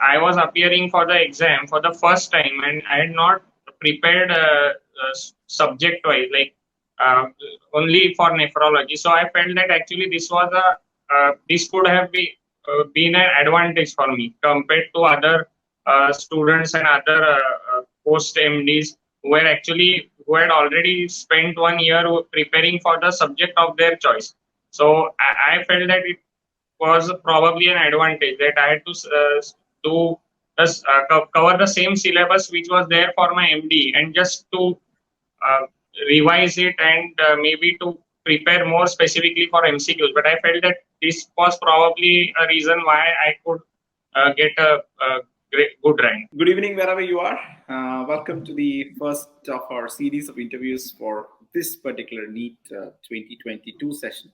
I was appearing for the exam for the first time, and I had not prepared subject wise, like uh, only for nephrology. So I felt that actually this could have been an advantage for me compared to other students and other post MDs who had already spent 1 year preparing for the subject of their choice. So I felt that it was probably an advantage that I had to do cover the same syllabus which was there for my MD, and just to uh, revise it, and maybe to prepare more specifically for MCQs. But I felt that this was probably a reason why I could get a good rank. Good evening, wherever you are. Welcome to the first of our series of interviews for this particular NEET 2022 session.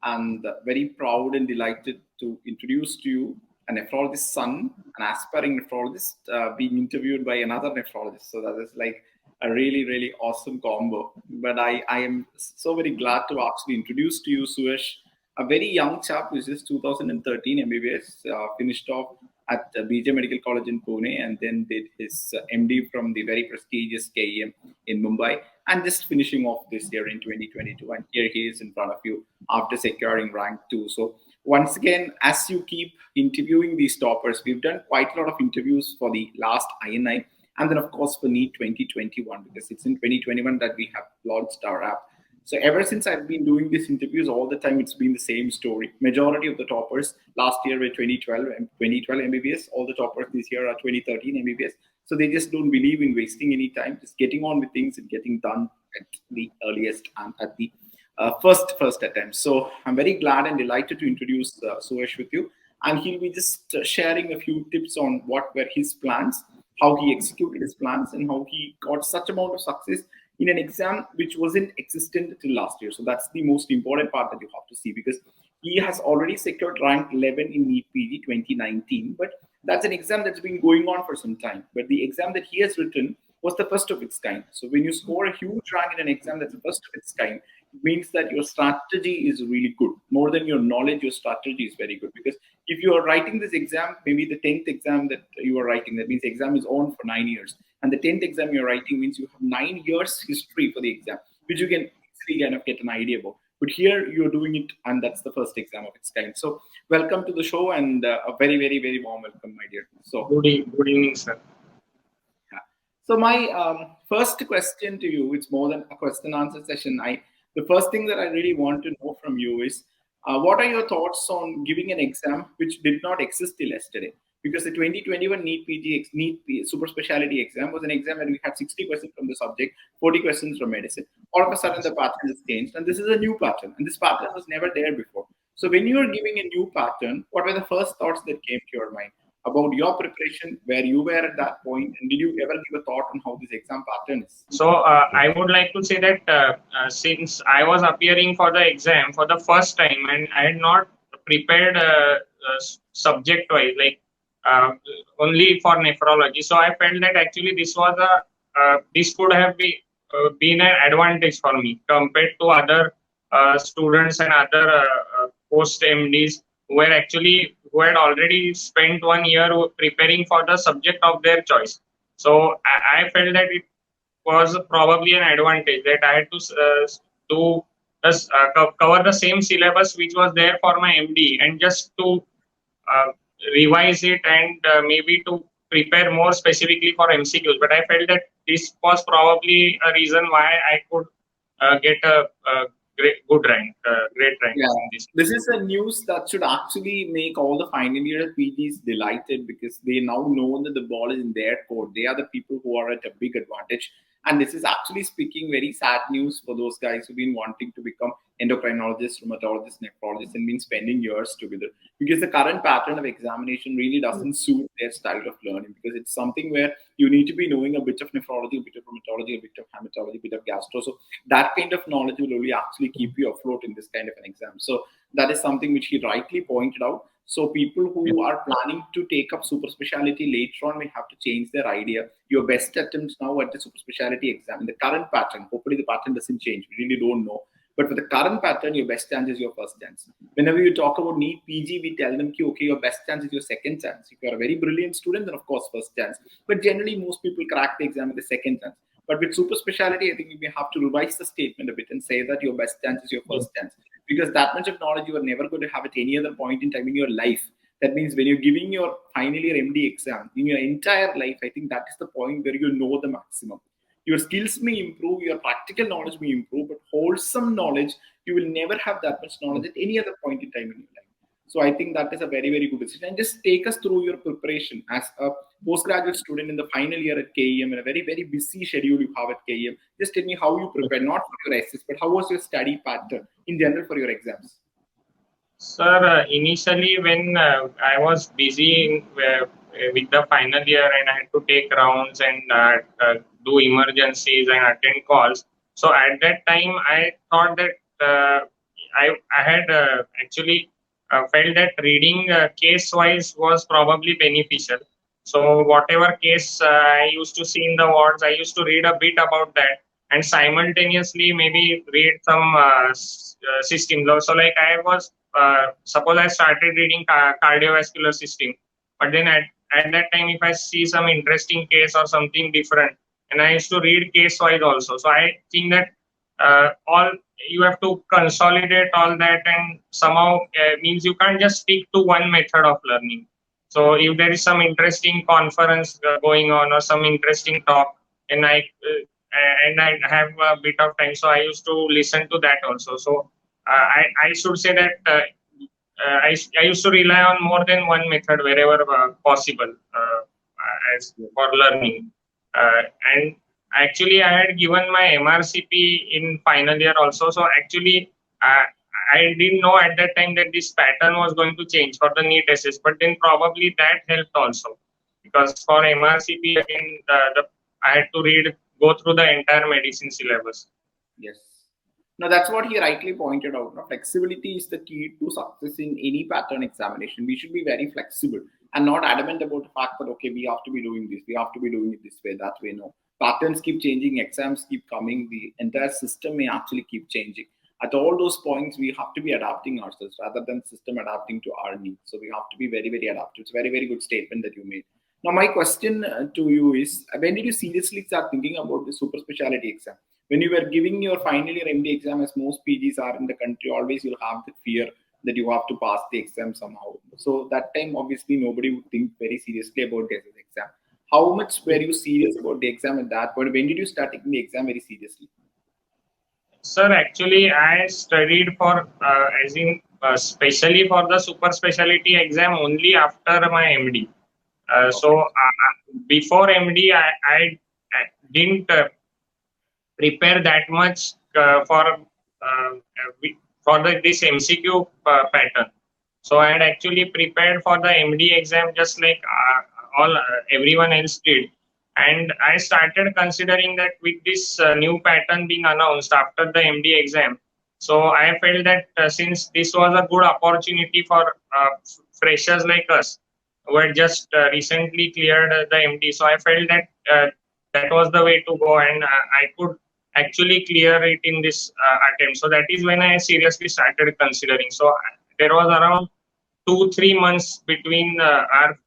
And very proud and delighted to introduce to you a nephrologist's son, an aspiring nephrologist, being interviewed by another nephrologist. So that is like a really, really awesome combo. But I am so very glad to actually introduce to you Suyash, a very young chap who is just 2013 MBBS, finished off at BJ Medical College in Pune, and then did his MD from the very prestigious KEM in Mumbai, and just finishing off this year in 2022. And here he is in front of you after securing rank 2. So once again, as you keep interviewing these toppers, we've done quite a lot of interviews for the last INI, and then of course for NEET 2021, because it's in 2021 that we have launched our app. So ever since I've been doing these interviews, all the time it's been the same story. Majority of the toppers last year were 2012 MBBS. All the toppers this year are 2013 MBBS. So they just don't believe in wasting any time, just getting on with things and getting done at the earliest and at the first attempt. So I'm very glad and delighted to introduce Suyash with you. And he'll be just sharing a few tips on what were his plans, how he executed his plans, and how he got such amount of success in an exam which wasn't existent till last year. So that's the most important part that you have to see, because he has already secured rank 11 in NEET PG 2019, but that's an exam that's been going on for some time. But the exam that he has written was the first of its kind. So when you score a huge rank in an exam that's the first of its kind, it means that your strategy is really good. More than your knowledge, your strategy is very good. Because if you are writing this exam, maybe the 10th exam that you are writing, that means the exam is on for 9 years. And the 10th exam you're writing means you have 9 years history for the exam, which you can easily kind of get an idea about. But here you're doing it, and that's the first exam of its kind. So welcome to the show, and a very, very, very warm welcome, my dear. So good evening, sir. Yeah. So my first question to you, it's more than a question answer session. The first thing that I really want to know from you is, what are your thoughts on giving an exam which did not exist till yesterday? Because the 2021 NEET super-speciality exam was an exam where we had 60 questions from the subject, 40 questions from medicine. All of a sudden, the pattern has changed, and this is a new pattern, and this pattern was never there before. So when you are giving a new pattern, what were the first thoughts that came to your mind about your preparation, where you were at that point, and did you ever give a thought on how this exam pattern is? So I would like to say that since I was appearing for the exam for the first time, and I had not prepared subject wise, like only for nephrology. So I felt that actually this could have been an advantage for me compared to other students and other post MDs who had already spent 1 year preparing for the subject of their choice. So I felt that it was probably an advantage that I had to cover the same syllabus which was there for my MD, and just to revise it, and maybe to prepare more specifically for MCQs. But I felt that this was probably a reason why I could get a great rank. Yeah. This is a news that should actually make all the final year PGs delighted, because they now know that the ball is in their court. They are the people who are at a big advantage. And this is actually speaking very sad news for those guys who've been wanting to become endocrinologists, rheumatologists, nephrologists, and been spending years together. Because the current pattern of examination really doesn't suit their style of learning, because it's something where you need to be knowing a bit of nephrology, a bit of rheumatology, a bit of hematology, a bit of gastro. So that kind of knowledge will only actually keep you afloat in this kind of an exam. So that is something which he rightly pointed out. So people who are planning to take up super speciality later on may have to change their idea. Your best attempt now at the super speciality exam in the current pattern, hopefully the pattern doesn't change, we really don't know. But with the current pattern, your best chance is your first chance. Whenever you talk about NEET PG, we tell them, okay, your best chance is your second chance. If you are a very brilliant student, then of course first chance. But generally, most people crack the exam with the second chance. But with super speciality, I think we have to revise the statement a bit and say that your best chance is your first chance. Because that much of knowledge you are never going to have at any other point in time in your life. That means when you're giving your final year MD exam, in your entire life, I think that is the point where you know the maximum. Your skills may improve, your practical knowledge may improve, but wholesome knowledge, you will never have that much knowledge at any other point in time in your life. So I think that is a very, very good decision. And just take us through your preparation as a postgraduate student in the final year at KEM, and a very, very busy schedule you have at KEM. Just tell me how you prepare, not for your SS, but how was your study pattern in general for your exams? Sir, initially when I was busy with the final year and I had to take rounds and do emergencies and attend calls, so at that time I thought that I had actually felt that reading case-wise was probably beneficial. So whatever case I used to see in the wards, I used to read a bit about that and simultaneously maybe read some system. So like I was suppose I started reading cardiovascular system, but then at that time, if I see some interesting case or something different, and I used to read case wise also. So I think that all you have to consolidate all that, and somehow means you can't just stick to one method of learning. So if there is some interesting conference going on or some interesting talk, and I have a bit of time, so I used to listen to that also. So I should say that I used to rely on more than one method wherever possible as for learning. And actually, I had given my MRCP in final year also. So actually, I didn't know at that time that this pattern was going to change for the NEET SS. But then probably that helped also, because for MRCP again, I had to go through the entire medicine syllabus. Yes. Now, that's what he rightly pointed out. Now, flexibility is the key to success in any pattern examination. We should be very flexible and not adamant about the fact that, okay, we have to be doing this, we have to be doing it this way, that way. No. Patterns keep changing, exams keep coming, the entire system may actually keep changing. At all those points, we have to be adapting ourselves rather than system adapting to our needs. So we have to be very, very adaptive. It's a very, very good statement that you made. Now, my question to you is, when did you seriously start thinking about the super specialty exam? When you were giving your final year MD exam, as most PGs are in the country, always you'll have the fear that you have to pass the exam somehow. So that time, obviously, nobody would think very seriously about the SS exam. How much were you serious about the exam at that point? When did you start taking the exam very seriously? Sir, actually, I studied for, especially for the super specialty exam only after my MD. Okay. So before MD, I didn't prepare that much for this MCQ pattern. So I had actually prepared for the MD exam just like everyone else did. And I started considering that with this new pattern being announced after the MD exam, so I felt that since this was a good opportunity for freshers like us who had just recently cleared the MD, so I felt that that was the way to go, and I could actually clear it in this attempt. So that is when I seriously started considering. So there was around 2-3 months between our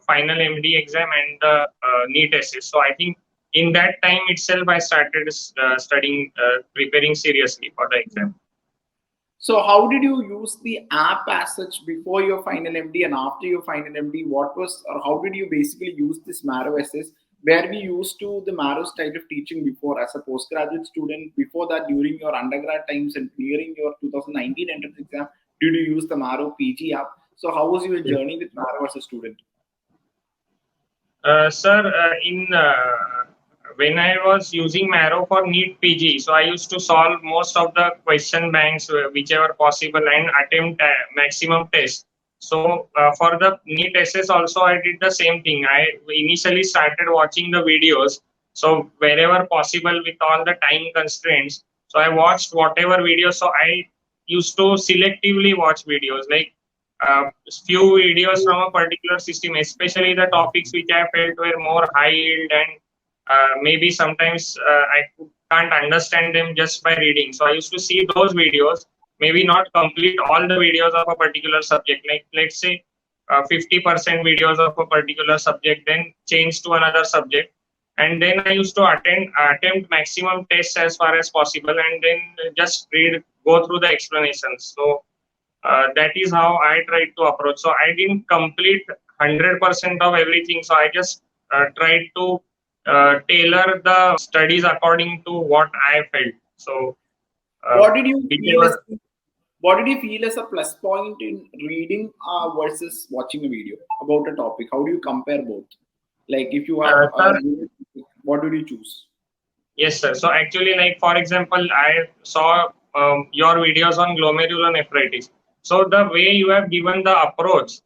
final MD exam and the NEET SS. So I think in that time itself, I started studying, preparing seriously for the exam. So how did you use the app as such before your final MD and after your final MD? What was, or how did you basically use this Marrow SS? Where we used to the Marrow style of teaching before as a postgraduate student, before that during your undergrad times and clearing your 2019 entrance exam, did you use the Marrow PG app? So how was your journey with Marrow as a student? Sir, when I was using Marrow for NEET PG, so I used to solve most of the question banks, whichever possible, and attempt maximum tests. So for the NEET SS also, I did the same thing. I initially started watching the videos. So wherever possible with all the time constraints, so I watched whatever videos. So I used to selectively watch videos, like few videos from a particular system, especially the topics which I felt were more high yield and maybe sometimes can't understand them just by reading. So I used to see those videos, maybe not complete all the videos of a particular subject, like let's say 50% videos of a particular subject, then change to another subject. And then I used to attempt maximum tests as far as possible, and then just go through the explanations. So that is how I tried to approach. So I didn't complete 100% of everything. So I just tried to tailor the studies according to what I felt. So What did you feel as whichever. what did you feel as a plus point in reading versus watching a video about a topic? How do you compare both? Like if you have, Sir, what did you choose? yes, sir. So actually, like for example, I saw your videos on glomerulonephritis. So the way you have given the approach,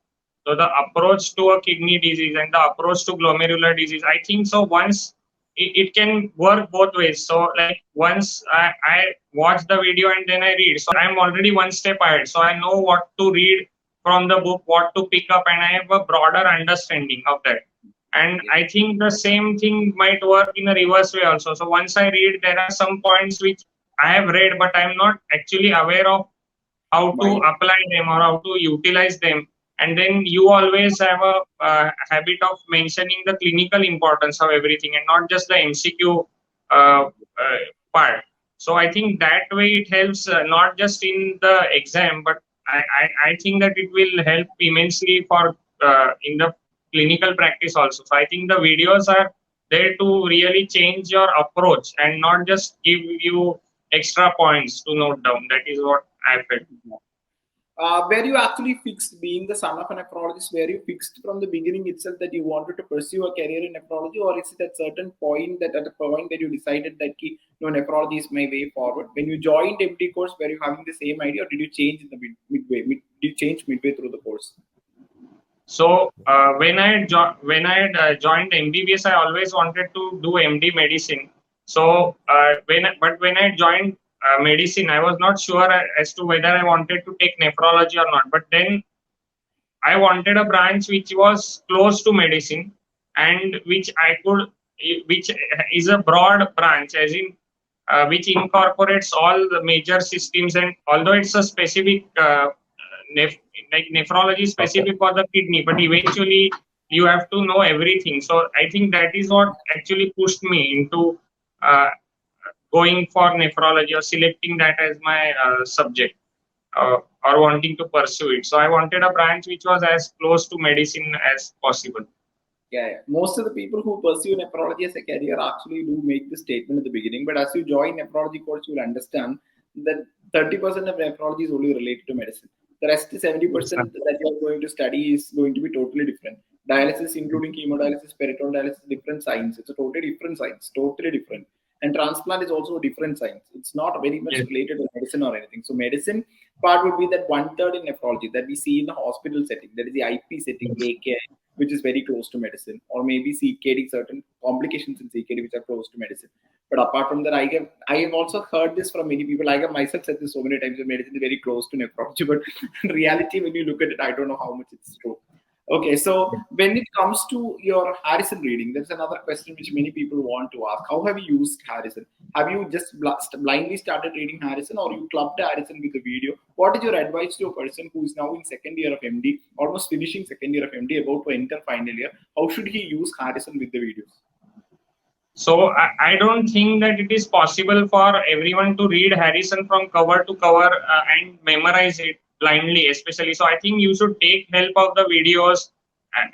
so the approach to a kidney disease and the approach to glomerular disease, I think so. Once it can work both ways. So like once I watch the video and then I read, so I'm already one step ahead. So I know what to read from the book, what to pick up, and I have a broader understanding of that. And Yes. I think the same thing might work in a reverse way also. So once I read, there are some points which I have read, but I'm not actually aware of how to Why? apply them or how to utilize them. And then you always have a habit of mentioning the clinical importance of everything and not just the MCQ part. So I think that way it helps not just in the exam, but I think that it will help immensely for in the clinical practice also. So I think the videos are there to really change your approach and not just give you extra points to note down. That is what I felt. Were you actually fixed, being the son of a nephrologist, were you fixed from the beginning itself that you wanted to pursue a career in nephrology, or is it at certain point that at a point that you decided that no, nephrology is my way forward? When you joined MD course, were you having the same idea, or did you change in the midway? Did you change midway through the course? So when I had joined MBBS, I always wanted to do MD medicine. So when I joined medicine, I was not sure as to whether I wanted to take nephrology or not. But then I wanted a branch which was close to medicine and which is a broad branch, as in which incorporates all the major systems. And although it's a specific, neph- like nephrology specific for the kidney, but eventually you have to know everything. So I think that is what actually pushed me into uh, going for nephrology or selecting that as my subject or wanting to pursue it. So I wanted a branch which was as close to medicine as possible. Yeah. Most of the people who pursue nephrology as a career actually do make the statement at the beginning. But as you join nephrology course, you'll understand that 30% of nephrology is only related to medicine. The rest, Yes, sir. 70% that you're going to study is going to be totally different. Dialysis, including chemodialysis, peritoneal dialysis, different science. It's a totally different science, totally different. And transplant is also a different science. It's not very much Yes. related to medicine or anything. So medicine part would be that one third in nephrology that we see in the hospital setting. That is the IP setting, Yes. AKI, which is very close to medicine, or maybe CKD, certain complications in CKD which are close to medicine. But apart from that, I have also heard this from many people. I have myself said this so many times that medicine is very close to nephrology, but in reality, when you look at it, I don't know how much it's true. Okay, so when it comes to your Harrison reading, there's another question which many people want to ask. How have you used Harrison? Have you just blindly started reading Harrison, or you clubbed Harrison with a video? What is your advice to a person who is now in second year of MD, almost finishing second year of MD, about to enter final year? How should he use Harrison with the videos? So I don't think that it is possible for everyone to read Harrison from cover to cover and memorize it blindly, especially. So I think you should take help of the videos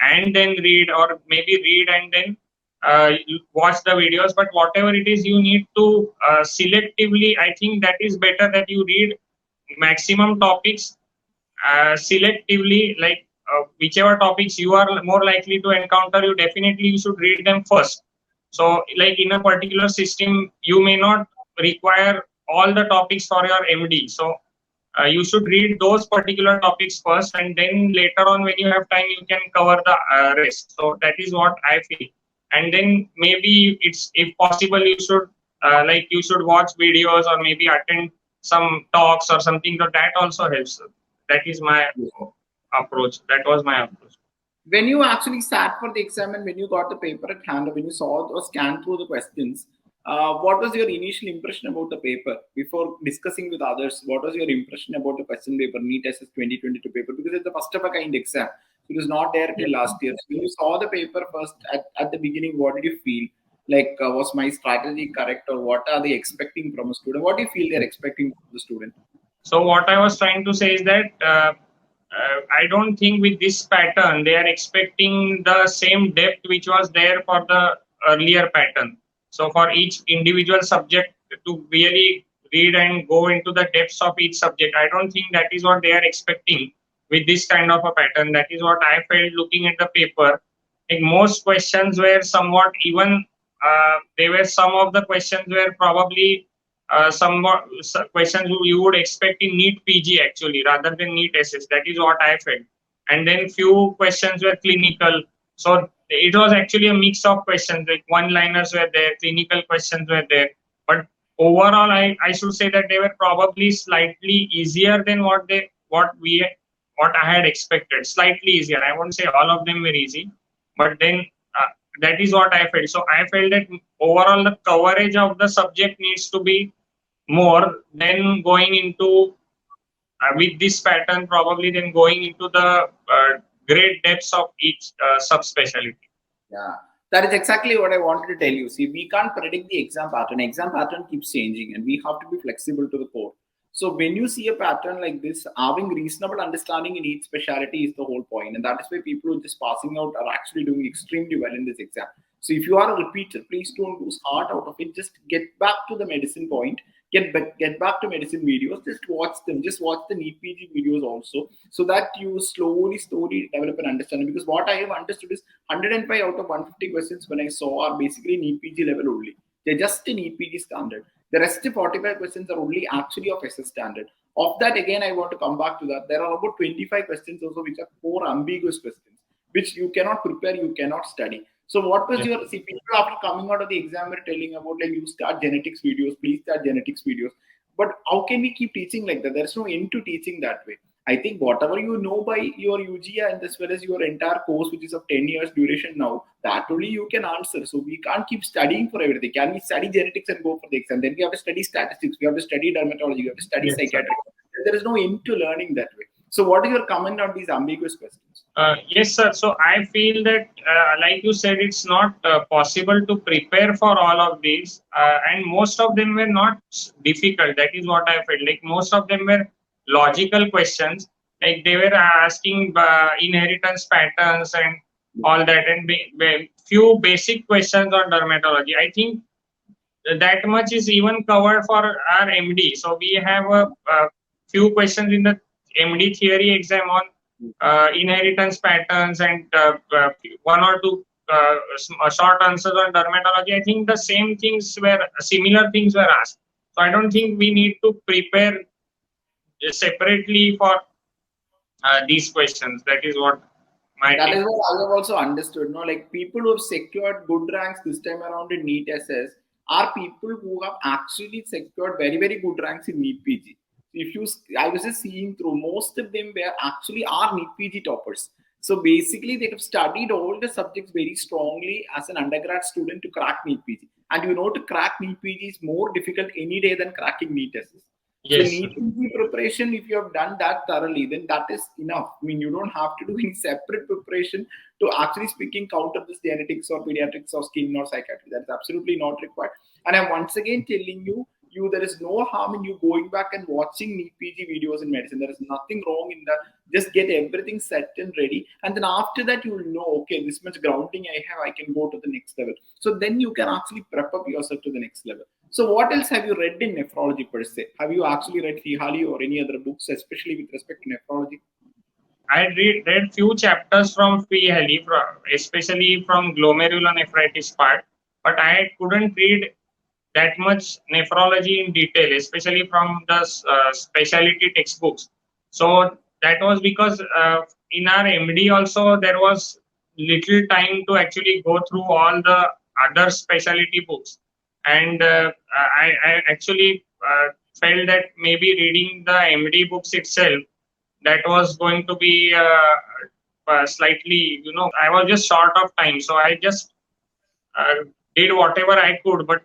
and then read, or maybe read and then you watch the videos. But whatever it is, you need to selectively. I think that is better that you read maximum topics selectively, like whichever topics you are more likely to encounter, you should read them first. So like in a particular system, you may not require all the topics for your MD. So you should read those particular topics first, and then later on when you have time you can cover the rest. So that is what I feel. And then maybe it's, if possible, you should you should watch videos or maybe attend some talks or something. So that also helps. That is my approach. That was my approach. When you actually sat for the exam and when you got the paper at hand, or when you saw or scanned through the questions, what was your initial impression about the paper before discussing with others? What was your impression about the question paper, NEET SS 2022 paper? Because it's the first of a kind exam. It was not there till last year. So when you saw the paper first at the beginning, what did you feel? Like, was my strategy correct, or what are they expecting from a student? What do you feel they're expecting from the student? So what I was trying to say is that I don't think with this pattern they are expecting the same depth which was there for the earlier pattern. So for each individual subject to really read and go into the depths of each subject, I don't think that is what they are expecting with this kind of a pattern. That is what I felt looking at the paper. Like most questions were somewhat even. They were some of the questions were probably some questions you would expect in NEET PG actually rather than NEET SS. That is what I felt. And then few questions were clinical. So it was actually a mix of questions. Like one-liners were there, clinical questions were there. But overall, I should say that they were probably slightly easier than what I had expected. Slightly easier. I won't say all of them were easy, but then that is what I felt. So I felt that overall the coverage of the subject needs to be more than going into with this pattern probably than going into the great depths of each subspecialty. Yeah, that is exactly what I wanted to tell you. See, we can't predict the exam pattern. Exam pattern keeps changing, and we have to be flexible to the core. So when you see a pattern like this, having reasonable understanding in each specialty is the whole point, and that is why people who are just passing out are actually doing extremely well in this exam. So if you are a repeater, please don't lose heart out of it. Just get back to the medicine point. Get back to medicine videos. Just watch them. Just watch the NEET PG videos also, so that you slowly develop an understanding. Because what I have understood is 105 out of 150 questions when I saw are basically NEET PG level only. They're just in NEET PG standard. The rest of 45 questions are only actually of SS standard. Of that, again, I want to come back to that. There are about 25 questions also which are core ambiguous questions, which you cannot prepare, you cannot study. So what was Yeah. your, see, people after coming out of the exam were telling about, like, you start genetics videos, please start genetics videos. But how can we keep teaching like that? There's no end to teaching that way. I think whatever you know by your UGA and as well as your entire course, which is of 10 years duration now, that only you can answer. So we can't keep studying for everything. Can we study genetics and go for the exam? Then we have to study statistics, we have to study dermatology, we have to study Yes, sir. psychiatry. There is no end to learning that way. So what is your comment on these ambiguous questions? Yes, sir. So I feel that, like you said, it's not possible to prepare for all of these, and most of them were not difficult. That is what I felt. Like most of them were logical questions. Like they were asking inheritance patterns and all that, and few basic questions on dermatology. I think that much is even covered for our MD. So we have a few questions in the MD theory exam on inheritance patterns and one or two short answers on dermatology. I think the same things were similar things were asked. So I don't think we need to prepare separately for these questions. That is what my That take. is what I have also understood. No, like people who have secured good ranks this time around in NEET SS are people who have actually secured very good ranks in NEET PG. If you, I was just seeing through, most of them were actually are NEET PG toppers. So basically, they have studied all the subjects very strongly as an undergrad student to crack NEET PG. And you know, to crack NEET PG is more difficult any day than cracking NEET SS. So Yes, sir. NEET PG preparation, if you have done that thoroughly, then that is enough. I mean, you don't have to do any separate preparation to actually speaking counter this genetics or pediatrics or skin or psychiatry. That is absolutely not required. And I'm once again telling you, there is no harm in you going back and watching NEET PG videos in medicine. There is nothing wrong in that. Just get everything set and ready, and then after that you will know, okay, this much grounding I have, I can go to the next level. So then you can actually prep up yourself to the next level. So what else have you read in nephrology per se? Have you actually read Fihali or any other books, especially with respect to nephrology? I read few chapters from Fihali, especially from glomerulonephritis part, but I couldn't read that much nephrology in detail, especially from the specialty textbooks. So that was because in our MD also there was little time to actually go through all the other specialty books, and I actually felt that maybe reading the MD books itself, that was going to be slightly, I was just short of time, so I just uh, did whatever I could. But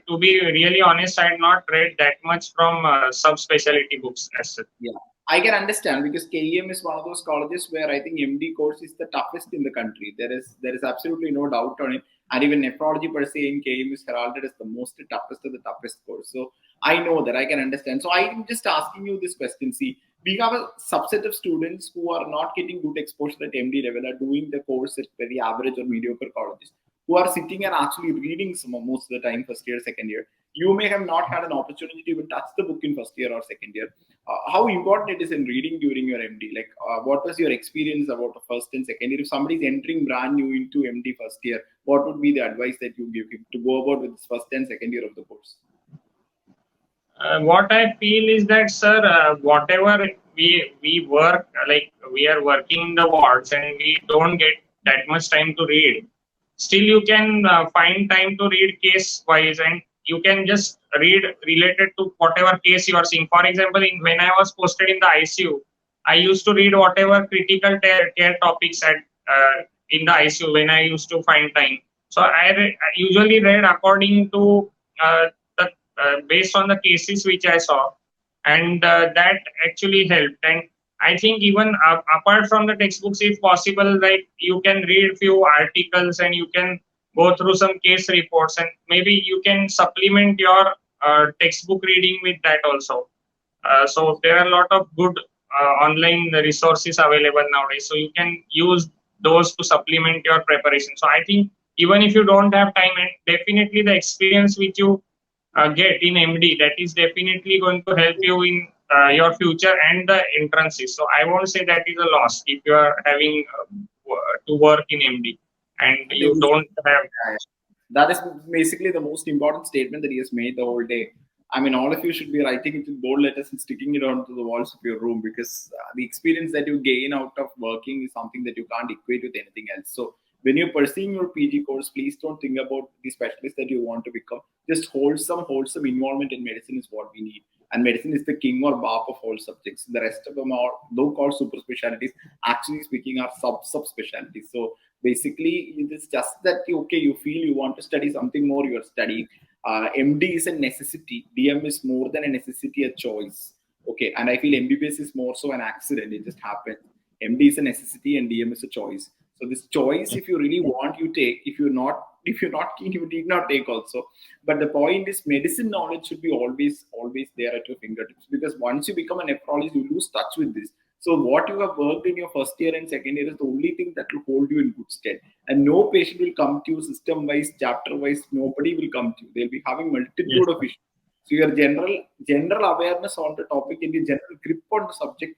to be really honest, I had not read that much from subspecialty books as such. Yeah, I can understand because KEM is one of those colleges where I think MD course is the toughest in the country. There is absolutely no doubt on it. And even nephrology per se in KEM is heralded as the most toughest of the toughest course. So I know that, I can understand. So I'm just asking you this question. See, we have a subset of students who are not getting good exposure at MD level, are doing the course at very average or mediocre colleges, who are sitting and actually reading most of the time, first year, second year. You may have not had an opportunity to even touch the book in first year or second year. How important it is in reading during your MD? Like, what was your experience about the first and second year? If somebody is entering brand new into MD first year, what would be the advice that you give him to go about with his first and second year of the course? What I feel is that, sir, whatever we work, like we are working in the wards and we don't get that much time to read. Still, you can find time to read case wise, and you can just read related to whatever case you are seeing. For example, when I was posted in the ICU, I used to read whatever critical care topics in the ICU when I used to find time. So I usually read according to the based on the cases which I saw, and that actually helped. And I think even apart from the textbooks, if possible, like you can read few articles and you can go through some case reports, and maybe you can supplement your textbook reading with that also. So there are a lot of good online resources available nowadays. So you can use those to supplement your preparation. So I think even if you don't have time, and definitely the experience which you get in MD, that is definitely going to help you in your future and the entrances. So I won't say that is a loss if you are having to work in MD and I you think don't have. that is basically the most important statement that he has made the whole day. I mean, all of you should be writing it in bold letters and sticking it onto the walls of your room, because the experience that you gain out of working is something that you can't equate with anything else. So when you're pursuing your PG course, please don't think about the specialist that you want to become. Just wholesome involvement in medicine is what we need. And medicine is the king or bap of all subjects. The rest of them are, though called super specialties, actually speaking are subspecialties. So basically, it's just that okay, you feel you want to study something more, you're studying. MD is a necessity. DM is more than a necessity, a choice. Okay, and I feel MBBS is more so an accident. It just happened. MD is a necessity and DM is a choice. So this choice, if you really want, you take. If you're not keen, you need not take also. But the point is, medicine knowledge should be always there at your fingertips, because once you become a nephrologist, you lose touch with this. So what you have worked in your first year and second year is the only thing that will hold you in good stead. And no patient will come to you system wise, chapter wise. Nobody will come to you. They'll be having Yes. multitude of issues. So your general awareness on the topic and your general grip on the subject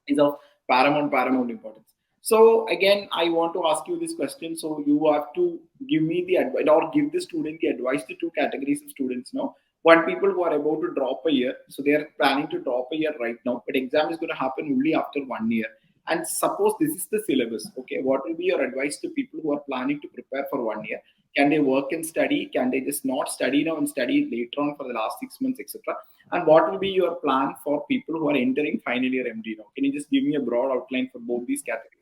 is of paramount importance. So again, I want to ask you this question. So you have to give me the advice, or give the student the advice to two categories of students now. One, people who are about to drop a year, so they are planning to drop a year right now, but exam is going to happen only after 1 year. And suppose this is the syllabus. Okay, what will be your advice to people who are planning to prepare for 1 year? Can they work and study? Can they just not study now and study later on for the last 6 months, etc.? And what will be your plan for people who are entering final year MD now? Can you just give me a broad outline for both these categories?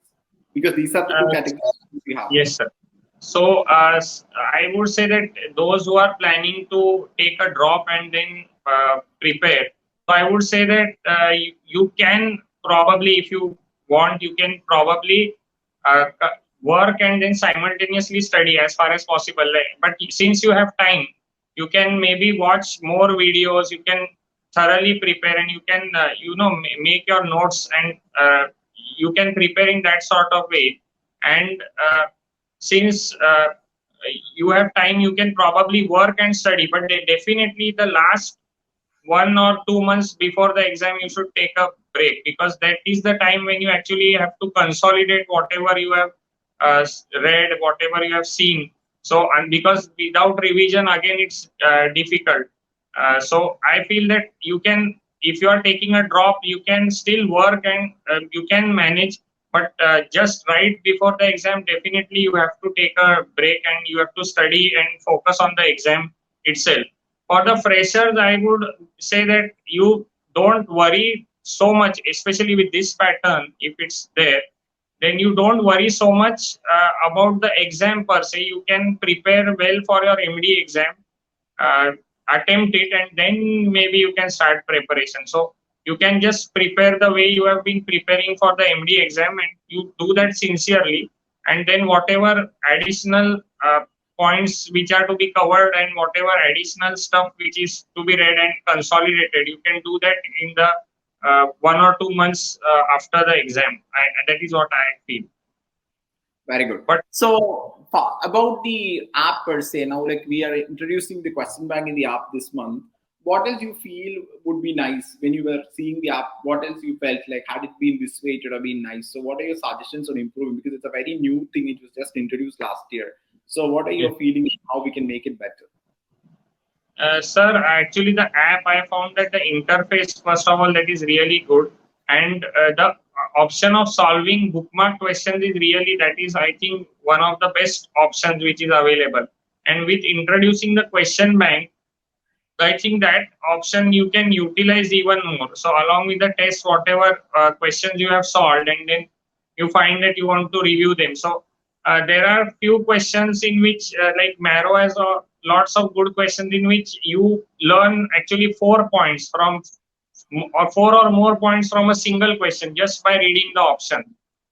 Because these are the two Uh, categories we have. yes, sir. So I would say that those who are planning to take a drop and then prepare, so I would say that you can probably, if you want, you can probably work and then simultaneously study as far as possible. But since you have time, you can maybe watch more videos. You can thoroughly prepare, and you can make your notes, and you can prepare in that sort of way. And since you have time, you can probably work and study, but definitely the last 1 or 2 months before the exam, you should take a break, because that is the time when you actually have to consolidate whatever you have read, whatever you have seen. So, and because without revision, again, it's difficult. So I feel that you can, if you are taking a drop, you can still work, and you can manage. But just right before the exam, definitely you have to take a break and you have to study and focus on the exam itself. For the freshers, I would say that you don't worry so much, especially with this pattern, if it's there. then you don't worry so much about the exam per se. You can prepare well for your MD exam, uh, attempt it, and then maybe you can start preparation. So you can just prepare the way you have been preparing for the MD exam, and you do that sincerely. And then whatever additional points which are to be covered and whatever additional stuff which is to be read and consolidated, you can do that in the 1 or 2 months after the exam. That is what I feel. Very good. But So about the app per se, now like we are introducing the question bank in the app this month. What else you feel would be nice when you were seeing the app? What else you felt like had it been this way, it would have been nice. So what are your suggestions on improving? Because it's a very new thing; it was just introduced last year. So what are your feelings? How we can make it better? Sir, actually, the app, I found that the interface, first of all, that is really good, and the option of solving bookmark questions is really, that is, I think, one of the best options which is available. And with introducing the question bank, I think that option you can utilize even more. So along with the test, whatever questions you have solved, and then you find that you want to review them. So there are few questions in which, like Marrow has lots of good questions in which you learn actually 4 points from, or 4 or more points from a single question just by reading the option.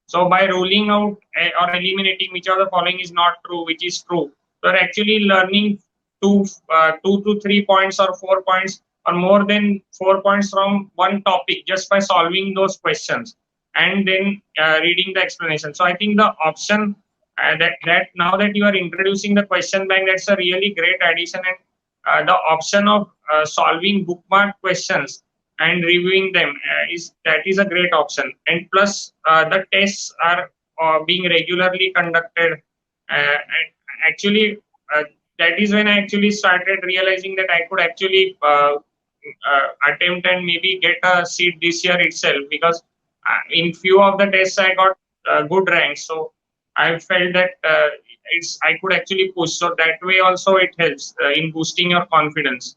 So by ruling out or eliminating which of the following is not true, which is true, you're actually learning 2 to 3 points or 4 points or more than 4 points from one topic just by solving those questions and then reading the explanation. So I think the option that now that you are introducing the question bank, that's a really great addition. And the option of solving bookmark questions and reviewing them is a great option. And plus the tests are being regularly conducted. And actually, that is when I actually started realizing that I could actually attempt and maybe get a seat this year itself, because in few of the tests I got good ranks. So I felt that I could actually push. So that way also it helps in boosting your confidence.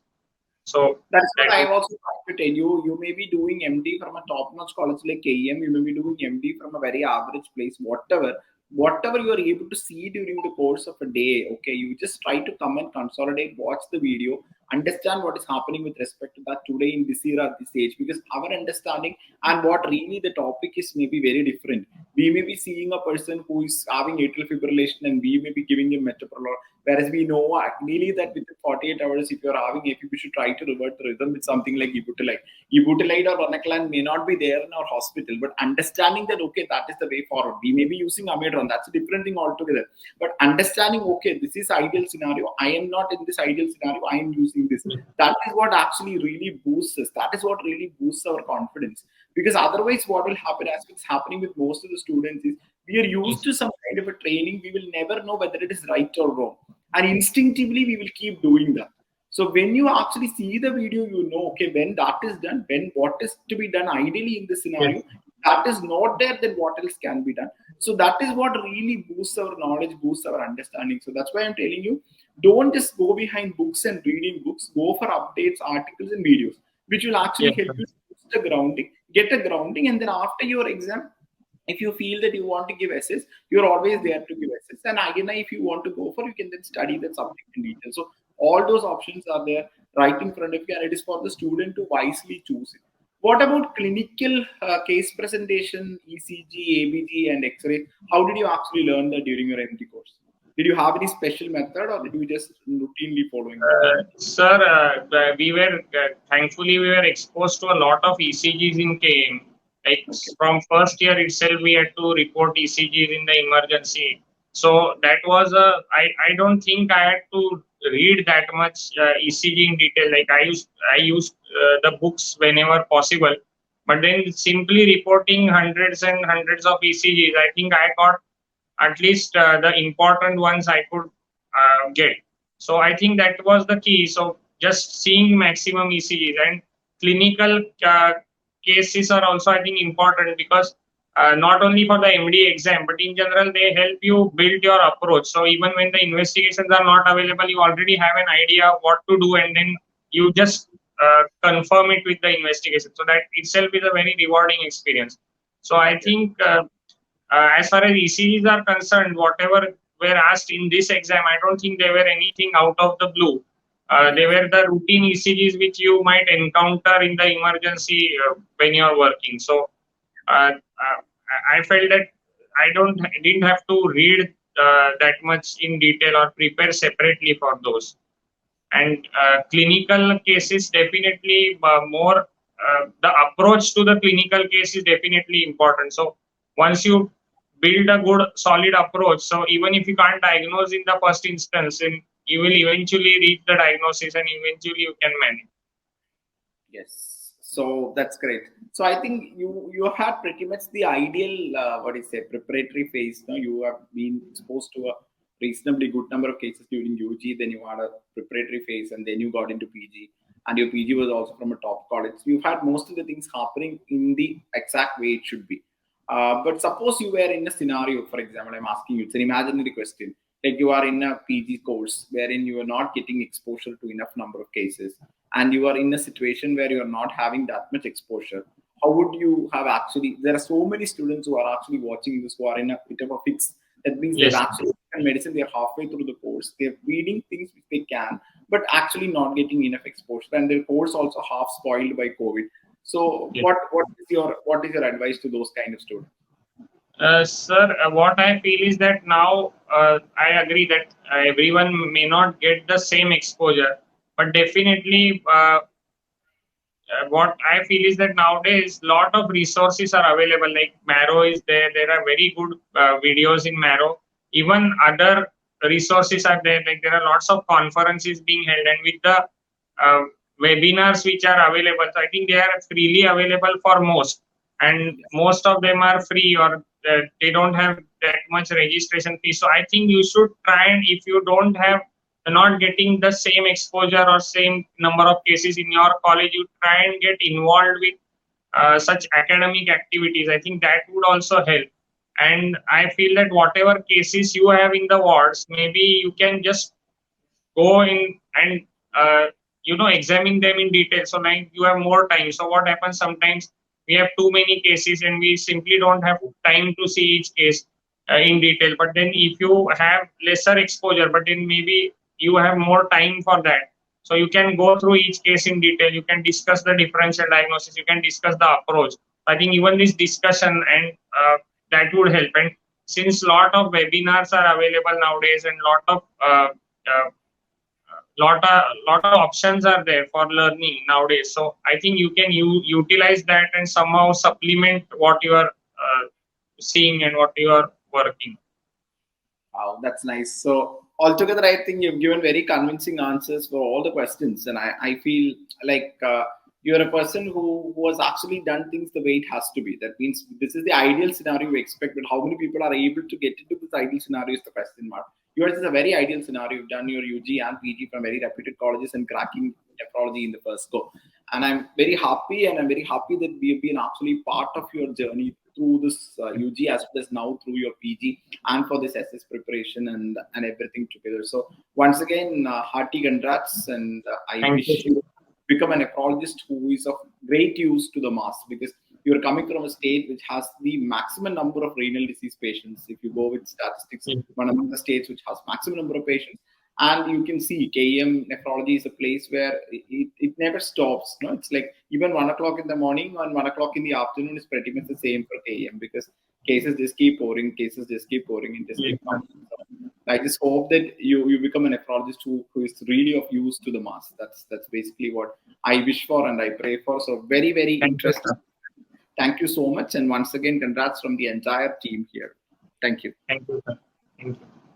So That's what that I is, also trying to tell you. You may be doing MD from a top-notch college like KEM. You may be doing MD from a very average place. Whatever you are able to see during the course of a day. Okay, you just try to come and consolidate, watch the video, understand what is happening with respect to that today in this era, at this age. Because our understanding and what really the topic is may be very different. We may be seeing a person who is having atrial fibrillation, and we may be giving him metoprolol. Whereas we know really that within 48 hours, if you're having AFib, you should try to revert the rhythm with something like Ibutylide. Ibutylide or Ranaclan may not be there in our hospital, but understanding that, okay, that is the way forward. We may be using Amedron, that's a different thing altogether. But understanding, okay, this is ideal scenario. I am not in this ideal scenario, I am using this. That is what actually really boosts us. That is what really boosts our confidence. Because otherwise, what will happen, as it's happening with most of the students, is we are used to some kind of a training. We will never know whether it is right or wrong, and instinctively we will keep doing that. So when you actually see the video, you know, okay, when that is done, when what is to be done ideally in this scenario, that is not there, then what else can be done. So that is what really boosts our knowledge, boosts our understanding. So that's why I'm telling you, don't just go behind books and reading books. Go for updates, articles, and videos, which will actually yes, help you boost the grounding, get a grounding, and then after your exam, if you feel that you want to give SS, you're always there to give SS. And again, if you want to go for, you can then study that subject in detail. So all those options are there right in front of you, and it is for the student to wisely choose it. What about clinical case presentation, ECG, ABG, and X-ray? How did you actually learn that during your MD course? Did you have any special method, or did you just routinely following that? sir, we were thankfully we were exposed to a lot of ECGs in KM. Like Okay. from first year itself, we had to report ECGs in the emergency. So that was I don't think I had to read that much ECG in detail. Like I used the books whenever possible, but then simply reporting hundreds and hundreds of ECGs, I think I got at least the important ones I could get. So I think that was the key. So just seeing maximum ECGs and clinical cases are also, I think, important, because not only for the MD exam, but in general, they help you build your approach. So even when the investigations are not available, you already have an idea of what to do, and then you just confirm it with the investigation. So that itself is a very rewarding experience. So I think as far as ECGs are concerned, whatever were asked in this exam, I don't think they were anything out of the blue. They were the routine ECGs which you might encounter in the emergency when you are working. So I felt that didn't have to read that much in detail or prepare separately for those. And clinical cases definitely more. The approach to the clinical case is definitely important. So once you build a good solid approach, so even if you can't diagnose in the first instance, and you will eventually reach the diagnosis and eventually you can manage. Yes, so that's great. So I think you had pretty much the ideal preparatory phase. No? You have been exposed to a reasonably good number of cases during UG, then you had a preparatory phase, and then you got into PG, and your PG was also from a top college. So you've had most of the things happening in the exact way it should be. But suppose you were in a scenario, for example, I'm asking you, it's an imaginary question. Like you are in a PG course wherein you are not getting exposure to enough number of cases, and you are in a situation where you are not having that much exposure. How would you have actually? There are so many students who are actually watching this who are in a bit of a fix. That means Yes. they've actually in medicine, they're halfway through the course. They're reading things which they can, but actually not getting enough exposure, and their course also half spoiled by COVID. So, Yes. what is your advice to those kind of students? Sir, what I feel is that now I agree that everyone may not get the same exposure, but definitely what I feel is that nowadays lot of resources are available. Like Marrow is there. There are very good videos in Marrow. Even other resources are there. Like there are lots of conferences being held, and with the uh, webinars which are available, so I think they are freely available for most, and most of them are free, or they don't have that much registration fee. So I think you should try, and if you don't have not getting the same exposure or same number of cases in your college, you try and get involved with such academic activities. I think that would also help. And I feel that whatever cases you have in the wards, maybe you can just go in and examine them in detail. So like you have more time. So what happens sometimes, we have too many cases and we simply don't have time to see each case in detail. But then if you have lesser exposure, but then maybe you have more time for that, so you can go through each case in detail. You can discuss the differential diagnosis, you can discuss the approach. I think even this discussion and that would help. And since lot of webinars are available nowadays, and uh, lot of options are there for learning nowadays, so I think you can utilize that and somehow supplement what you are seeing and what you are working. Wow, that's nice. So altogether, I think you've given very convincing answers for all the questions, and I feel like you're a person who has actually done things the way it has to be. That means this is the ideal scenario we expect, but how many people are able to get into this ideal scenario is the question mark. Yours is a very ideal scenario. You've done your UG and PG from very reputed colleges and cracking nephrology in the first go. And I'm very happy, and I'm very happy that we've been actually part of your journey through this UG as well as now through your PG and for this SS preparation and everything together. So once again, hearty congrats, and I wish you become a nephrologist who is of great use to the mass, because you're coming from a state which has the maximum number of renal disease patients. If you go with statistics, one among the states which has maximum number of patients. And you can see KEM nephrology is a place where it never stops. No, it's like even 1 o'clock in the morning and 1 o'clock in the afternoon is pretty much the same for KEM, because cases just keep pouring, and just keep coming. I just hope that you become a nephrologist who is really of use to the mass. That's basically what I wish for and I pray for. So very, very interesting. Thank you so much. And once again, congrats from the entire team here. Thank you. Thank you, sir. Thank you.